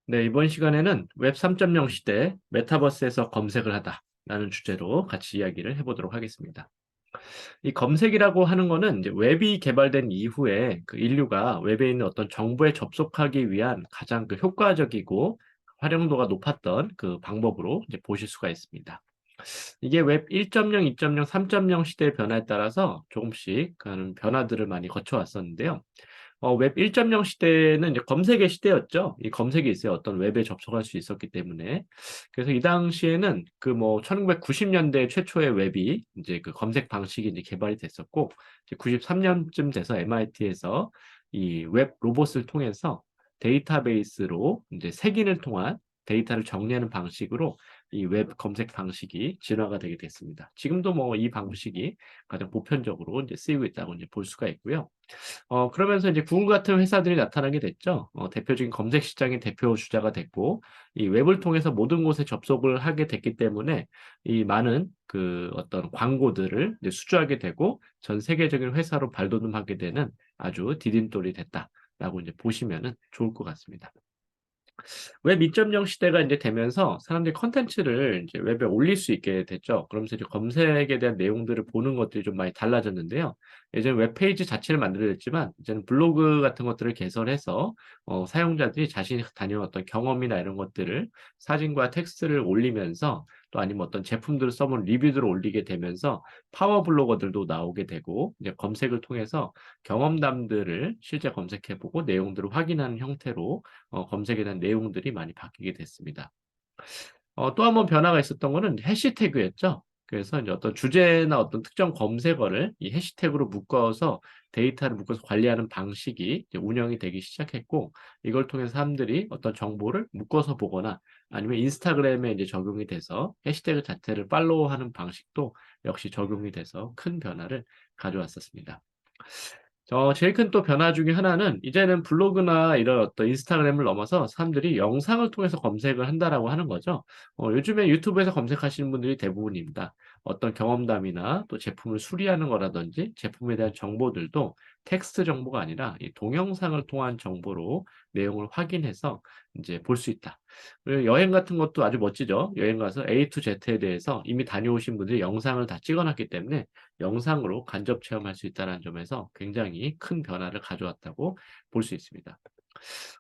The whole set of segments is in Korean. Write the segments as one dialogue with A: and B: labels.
A: 네, 이번 시간에는 웹 3.0 시대 메타버스에서 검색을 하다라는 주제로 같이 이야기를 해보도록 하겠습니다. 이 검색이라고 하는 거는 이제 웹이 개발된 이후에 그 인류가 웹에 있는 어떤 정보에 접속하기 위한 가장 그 효과적이고 활용도가 높았던 그 방법으로 이제 보실 수가 있습니다. 이게 웹 1.0, 2.0, 3.0 시대의 변화에 따라서 조금씩 그런 변화들을 많이 거쳐왔었는데요. 웹 1.0 시대는 이제 검색의 시대였죠. 이 검색이 있어야 어떤 웹에 접속할 수 있었기 때문에. 그래서 이 당시에는 그 뭐 1990 년대 최초의 웹이 이제 그 검색 방식이 이제 개발이 됐었고, 이제 93 년쯤 돼서 MIT에서 이 웹 로봇을 통해서 데이터베이스로 이제 색인을 통한 데이터를 정리하는 방식으로 이 웹 검색 방식이 진화가 되게 됐습니다. 지금도 뭐 이 방식이 가장 보편적으로 이제 쓰이고 있다고 이제 볼 수가 있고요. 그러면서 이제 구글 같은 회사들이 나타나게 됐죠. 대표적인 검색 시장의 대표 주자가 됐고, 이 웹을 통해서 모든 곳에 접속을 하게 됐기 때문에 이 많은 그 어떤 광고들을 이제 수주하게 되고 전 세계적인 회사로 발돋움하게 되는 아주 디딤돌이 됐다라고 이제 보시면은 좋을 것 같습니다. 웹 2.0 시대가 이제 되면서 사람들이 콘텐츠를 이제 웹에 올릴 수 있게 됐죠. 그러면서 이제 검색에 대한 내용들을 보는 것들이 좀 많이 달라졌는데요. 예전에 웹페이지 자체를 만들어냈지만 이제는 블로그 같은 것들을 개설해서 사용자들이 자신이 다녀왔던 경험이나 이런 것들을 사진과 텍스트를 올리면서 또 아니면 어떤 제품들을 써본 리뷰들을 올리게 되면서 파워 블로거들도 나오게 되고 이제 검색을 통해서 경험담들을 실제 검색해 보고 내용들을 확인하는 형태로 검색에 대한 내용들이 많이 바뀌게 됐습니다. 또 한 번 변화가 있었던 거는 해시태그였죠. 그래서 이제 어떤 주제나 어떤 특정 검색어를 이 해시태그로 묶어서 데이터를 묶어서 관리하는 방식이 이제 운영이 되기 시작했고, 이걸 통해서 사람들이 어떤 정보를 묶어서 보거나 아니면 인스타그램에 이제 적용이 돼서 해시태그 자체를 팔로우하는 방식도 역시 적용이 돼서 큰 변화를 가져왔었습니다. 제일 큰 또 변화 중에 하나는 이제는 블로그나 이런 어떤 인스타그램을 넘어서 사람들이 영상을 통해서 검색을 한다라고 하는 거죠. 요즘에 유튜브에서 검색하시는 분들이 대부분입니다. 어떤 경험담이나 또 제품을 수리하는 거라든지 제품에 대한 정보들도 텍스트 정보가 아니라 이 동영상을 통한 정보로 내용을 확인해서 이제 볼 수 있다. 그리고 여행 같은 것도 아주 멋지죠. 여행 가서 A to Z에 대해서 이미 다녀오신 분들이 영상을 다 찍어 놨기 때문에 영상으로 간접 체험할 수 있다는 점에서 굉장히 큰 변화를 가져왔다고 볼 수 있습니다.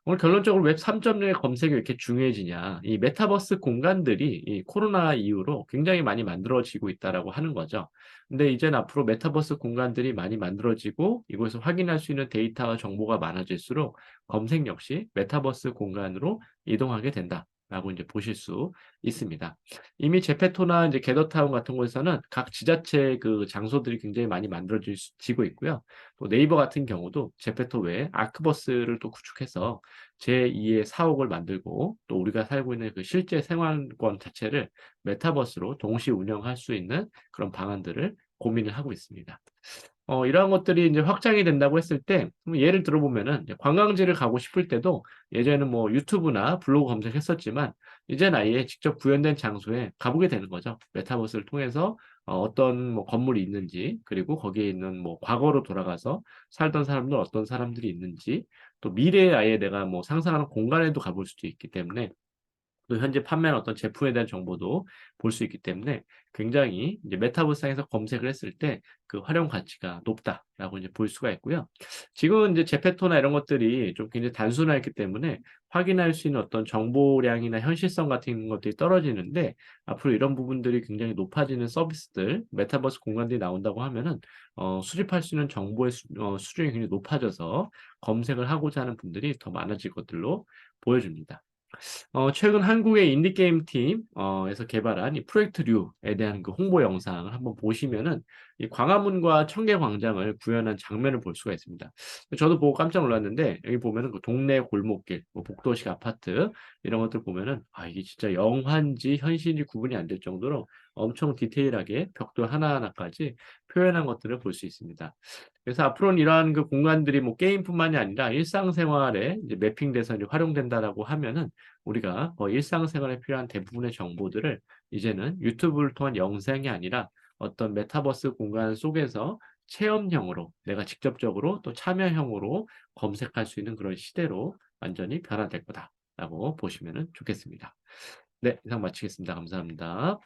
A: 오늘 결론적으로 웹 3.0의 검색이 왜 이렇게 중요해지냐. 이 메타버스 공간들이 이 코로나 이후로 굉장히 많이 만들어지고 있다라고 하는 거죠. 근데 이제는 앞으로 메타버스 공간들이 많이 만들어지고 이곳에서 확인할 수 있는 데이터와 정보가 많아질수록 검색 역시 메타버스 공간으로 이동하게 된다라고 이제 보실 수 있습니다. 이미 제페토나 이제 게더타운 같은 곳에서는 각 지자체 그 장소들이 굉장히 많이 지고 있고요. 또 네이버 같은 경우도 제페토 외에 아크버스를 또 구축해서 제2의 사옥을 만들고 또 우리가 살고 있는 그 실제 생활권 자체를 메타버스로 동시 운영할 수 있는 그런 방안들을 고민을 하고 있습니다. 이러한 것들이 이제 확장이 된다고 했을 때 예를 들어 보면은 이제 관광지를 가고 싶을 때도 예전에는 뭐 유튜브나 블로그 검색했었지만 이제는 아예 직접 구현된 장소에 가보게 되는 거죠. 메타버스를 통해서 어떤 뭐 건물이 있는지, 그리고 거기에 있는 뭐 과거로 돌아가서 살던 사람들 어떤 사람들이 있는지, 또 미래에 아예 내가 뭐 상상하는 공간에도 가볼 수도 있기 때문에 또 현재 판매하는 어떤 제품에 대한 정보도 볼 수 있기 때문에 굉장히 이제 메타버스상에서 검색을 했을 때 그 활용 가치가 높다라고 이제 볼 수가 있고요. 지금은 이제 제페토나 이런 것들이 좀 굉장히 단순화했기 때문에 확인할 수 있는 어떤 정보량이나 현실성 같은 것들이 떨어지는데, 앞으로 이런 부분들이 굉장히 높아지는 서비스들, 메타버스 공간들이 나온다고 하면은 수집할 수 있는 정보의 수준이 굉장히 높아져서 검색을 하고자 하는 분들이 더 많아질 것들로 보여집니다. 최근 한국의 인디게임 팀 에서 개발한 이 프로젝트 류에 대한 그 홍보 영상을 한번 보시면은 이 광화문과 청계광장을 구현한 장면을 볼 수가 있습니다. 저도 보고 깜짝 놀랐는데 여기 보면은 그 동네 골목길, 뭐 복도식 아파트 이런 것들 보면은 이게 진짜 영화인지 현실인지 구분이 안 될 정도로 엄청 디테일하게 벽돌 하나하나까지 표현한 것들을 볼 수 있습니다. 그래서 앞으로는 이러한 그 공간들이 뭐 게임뿐만이 아니라 일상생활에 이제 매핑돼서 이제 활용된다라고 하면은 우리가 일상생활에 필요한 대부분의 정보들을 이제는 유튜브를 통한 영상이 아니라 어떤 메타버스 공간 속에서 체험형으로 내가 직접적으로 또 참여형으로 검색할 수 있는 그런 시대로 완전히 변화될 거다. 라고 보시면 좋겠습니다. 네, 이상 마치겠습니다. 감사합니다.